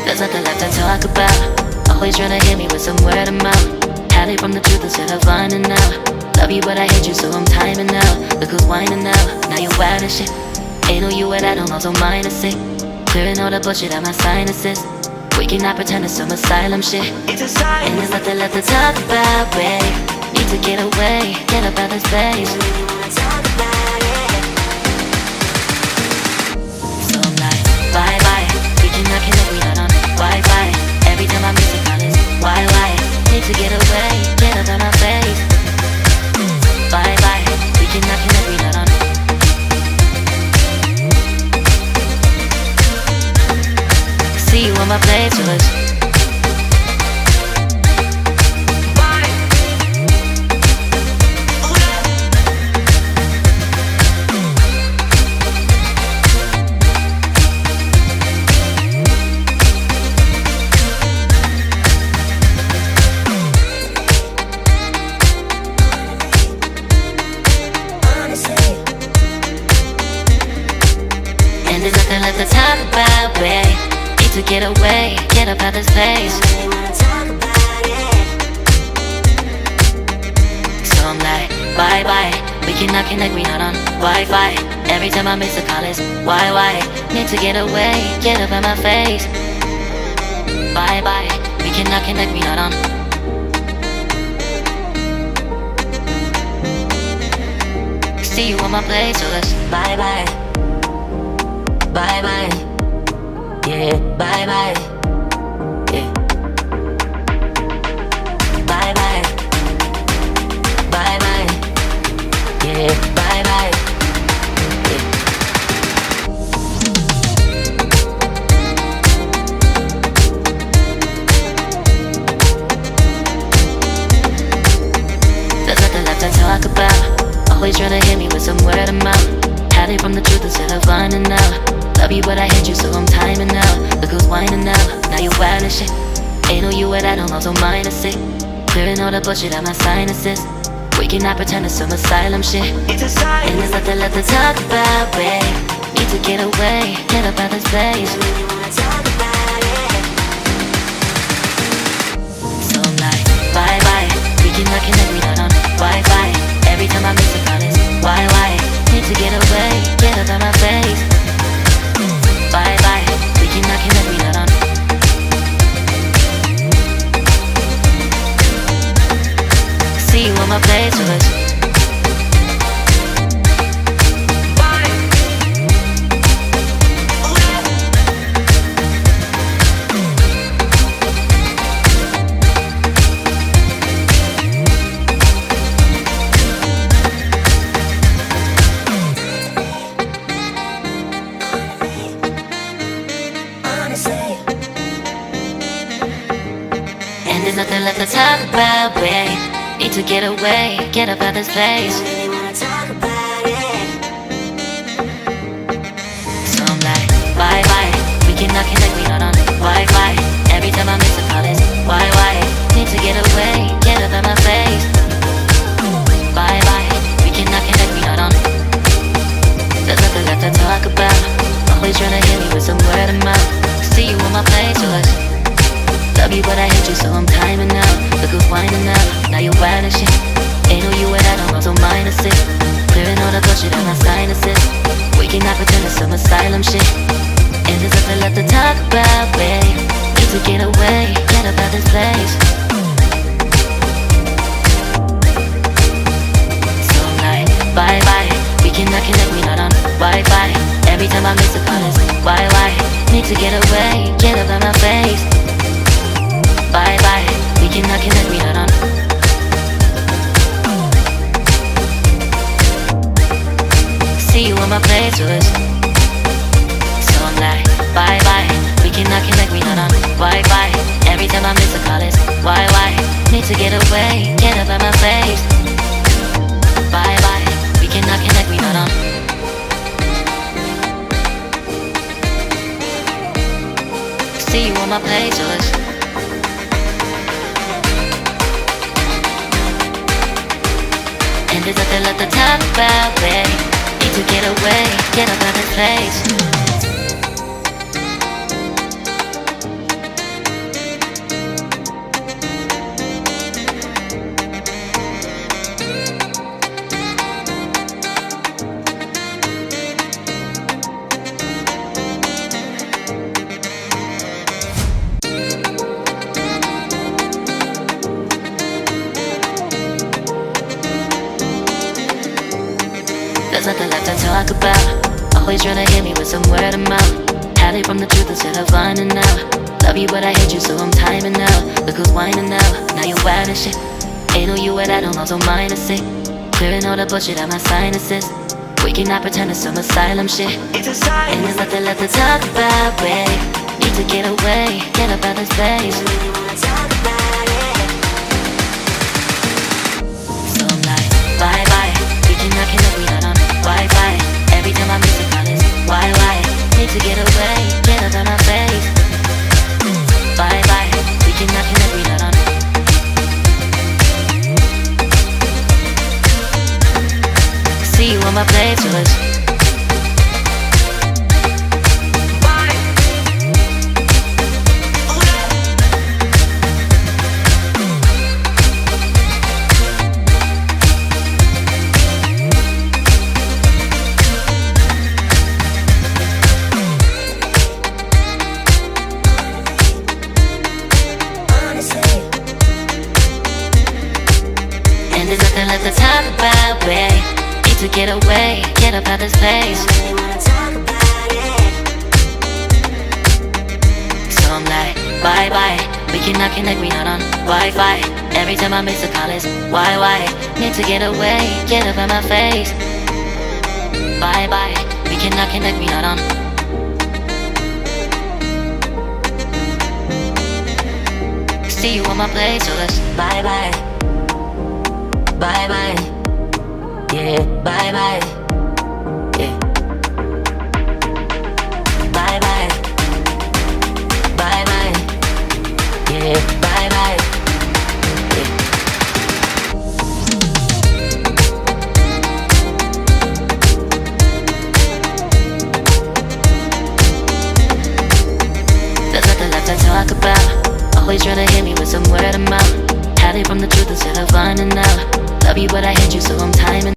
There's nothing left to talk about. Always trying to hit me with some word of mouth. Hide it from the truth instead of finding out. Love you but I hate you so I'm timing out. Look who's whining now, now you're wild and shit. Ain't no you at I don't also mind a sick. Clearing all the bullshit out my sinuses. We cannot pretend it's some asylum shit. And there's nothing left to talk about, babe. Need to get away, get up out this place. So I'm like, bye bye. We cannot connect, we not on Wi-Fi. Every time I miss a call is why? Need to get away, get up out my face. Bye bye. We cannot connect, we not on. See you on my playlist. And there's nothing left to talk about, babe. Need to get away, get up out this place. So I'm like, bye bye. We cannot connect, we not on Wi-Fi. Every time I miss a call is why? Need to get away, get up out my face. Bye bye. We cannot connect, we not on. See you on my playlist. Bye bye. Bye bye. Yeah, bye bye. Yeah. Bye bye. Bye bye. Yeah, bye bye. Yeah. There's nothing left to talk about. Always trying to hit me with some word of mouth. Hide it from the truth instead of finding out. Love you but I hate you so I'm timing out. Look who's whining now, now you're wild and shit. Ain't no you at I don't also mind a sick. Clearing all the bullshit out my sinuses. We cannot pretend it's some asylum shit. And there's nothing left to talk about, babe. Need to get away, get up out this place. So I'm like, bye bye. We cannot connect, we not on Wi-Fi. Every time I miss a call is why? Need to get away, get up out my face. Bye bye, we cannot connect, we not on. See you on my playlist. And there's nothing left to talk about, babe. Need to get away, get up out this place. So I'm like, bye bye. We cannot connect, we not on Wi-Fi. Every time I miss a call is why? Need to get away, get up out my face. Bye bye. We cannot connect, we not on. There's nothing left to talk about. Always trying to hit me with some word of mouth. See you on my playlist. Love you but I hate you so I'm timing out. Look who's whining now, now you're wild and shit. Ain't no you at I don't also mind a sick. Clearing all the bullshit out my sinuses. We cannot pretend it's some asylum shit. And there's nothing left to talk about, babe. Need to get away, get up out this place. So I'm like, bye bye. We cannot connect, we not on Wi-Fi. Every time I miss a call is why? Need to get away, get up out my face. Bye bye, we cannot connect, we not on. See you on my playlist. So I'm like, bye bye. We cannot connect, we not on Wi-Fi. Every time I miss a call is why? Need to get away, get up out my face. Bye bye, we cannot connect, we not on. See you on my playlist. And there's nothing left to talk about. We need to get away, get up out of this place. There's nothing left to talk about. Always trying to hit me with some word of mouth. Hide from the truth instead of finding out. Love you but I hate you so I'm timing out. Look who's whining now, now you wild and shit. Ain't no you and I don't also minus it. Clearing all the bullshit out my sinuses. We cannot pretend it's some asylum shit. And there's nothing left to talk about, babe. Need to get away, get up out this place. So I'm like, bye bye. We cannot connect, we not on Wi-Fi. Every time I miss a call is why? Need to get away, get up out my face. Bye bye. We cannot connect, we not on. See you on my playlist. And there's nothing left to talk about, babe. Need to get away, get up out this place. So I'm like, bye bye. We cannot connect, we not on Wi-Fi. Every time I miss a call is why? Need to get away, get up out my face. Bye bye. We cannot connect, we not on. See you on my place, so let's bye bye. Bye bye, yeah, bye bye, yeah. Bye bye, bye bye, yeah, bye bye, yeah. There's nothing left to talk about. Always trying to hit me with some word of mouth. Hide it from the truth instead of finding out. Love you but I hate you so I'm timing